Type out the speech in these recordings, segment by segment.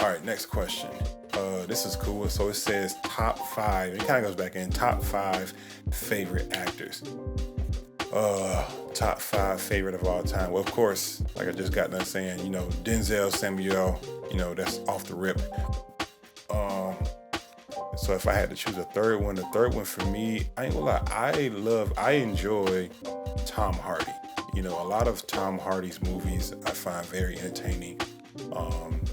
All right, next question. This is cool. So it says top 5. It kind of goes back in top 5 favorite actors. Top 5 favorite of all time. Well, of course, like I just got done saying, Denzel, Samuel, that's off the rip. So if I had to choose a third one, the third one for me, I ain't gonna lie, I enjoy Tom Hardy. A lot of Tom Hardy's movies I find very entertaining.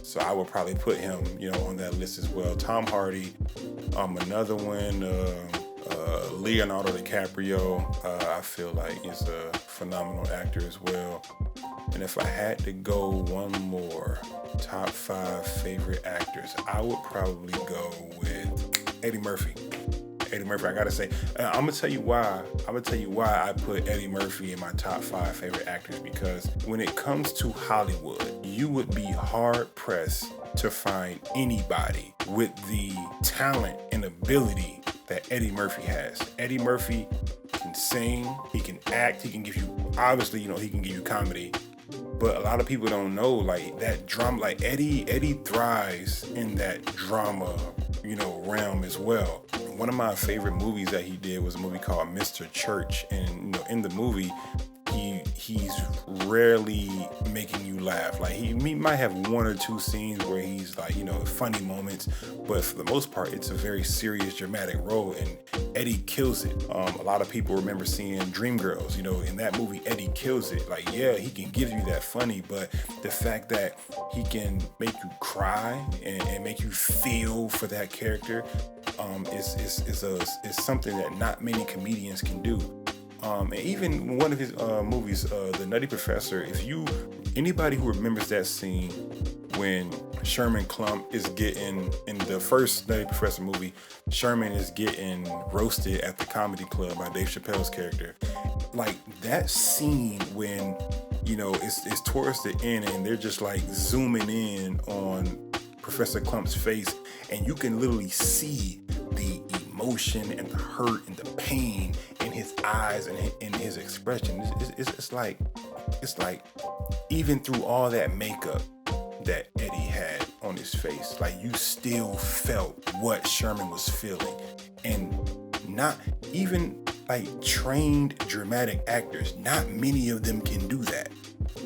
So I would probably put him, on that list as well. Tom Hardy. Another one, Leonardo DiCaprio. I feel like he's a phenomenal actor as well. And if I had to go one more, top 5 favorite actors, I would probably go with Eddie Murphy. Eddie Murphy, I gotta say, I'm gonna tell you why I put Eddie Murphy in my top 5 favorite actors, because when it comes to Hollywood, you would be hard pressed to find anybody with the talent and ability that Eddie Murphy has. Eddie Murphy can sing, he can act, he can give you, obviously, he can give you comedy. But a lot of people don't know, like, that drama, like Eddie thrives in that drama, realm as well. One of my favorite movies that he did was a movie called Mr. Church. And, in the movie, he's rarely making you laugh. Like, he might have one or two scenes where he's like, funny moments, but for the most part, it's a very serious, dramatic role, and Eddie kills it. A lot of people remember seeing Dreamgirls. In that movie, Eddie kills it. Like, yeah, he can give you that funny, but the fact that he can make you cry and make you feel for that character is something that not many comedians can do. And even one of his movies, The Nutty Professor, anybody who remembers that scene when Sherman Klump is getting, in the first Nutty Professor movie, Sherman is getting roasted at the comedy club by Dave Chappelle's character. Like, that scene when, it's towards the end and they're just like zooming in on Professor Klump's face, and you can literally see the emotion and the hurt and the pain in his eyes and in his expression. It's like even through all that makeup that Eddie had on his face, like, you still felt what Sherman was feeling. And not even like trained dramatic actors, not many of them can do that.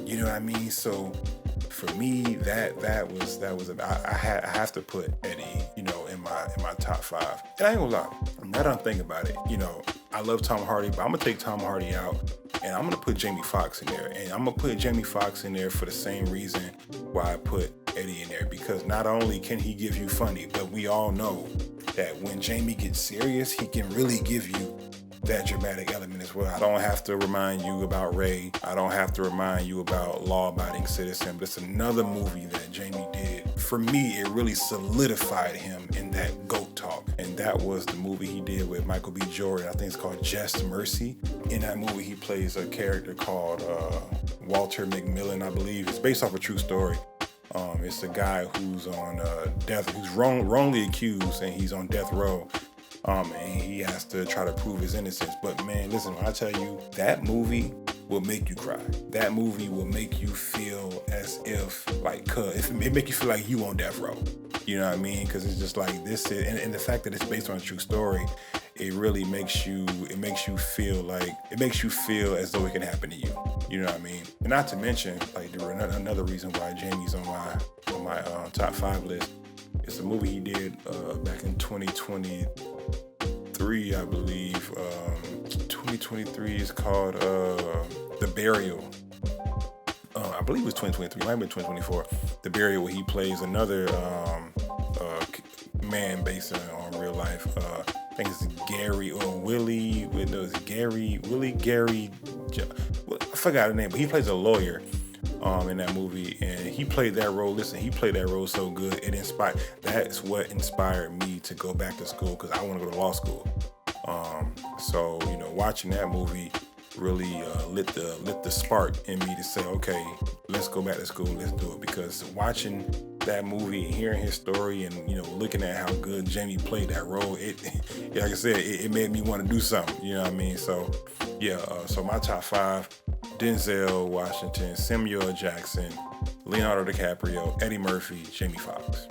You know what I mean? So for me, that was I have to put Eddie, in my top 5. And I ain't gonna lie, now that I'm thinking about it, I love Tom Hardy, but I'm gonna take Tom Hardy out and I'm gonna put Jamie Foxx in there. And I'm gonna put Jamie Foxx in there for the same reason why I put Eddie in there, because not only can he give you funny, but we all know that when Jamie gets serious, he can really give you that dramatic element as well. I don't have to remind you about Ray. I don't have to remind you about Law Abiding Citizen. But it's another movie that Jamie did. For me, it really solidified him in that GOAT talk. And that was the movie he did with Michael B. Jordan. I think it's called Just Mercy. In that movie, he plays a character called Walter McMillan, I believe. It's based off a true story. It's a guy who's on death, who's wrongly accused, and he's on death row. And he has to try to prove his innocence. But man, listen, when I tell you, that movie will make you cry. That movie will make you feel as if, it make you feel like you on death row. You know what I mean? Because it's just like this is, and the fact that it's based on a true story, it really makes you feel as though it can happen to you. You know what I mean? And not to mention, like, another reason why Jamie's on my top 5 list. It's a movie he did back in 2023, I believe. 2023 is called The Burial. I believe it was 2023. It might have been 2024. The Burial, where he plays another man based on real life. I think it's Gary or Willie. Gary. I forgot the name, but he plays a lawyer in that movie, and he played that role. Listen, he played that role so good. That's what inspired me to go back to school, because I want to go to law school. So watching that movie really lit the spark in me to say, okay, let's go back to school, let's do it. Because watching that movie and hearing his story and looking at how good Jamie played that role, like I said, it made me want to do something. You know what I mean? So yeah, so my top 5: Denzel Washington, Samuel Jackson, Leonardo DiCaprio, Eddie Murphy, Jamie Foxx.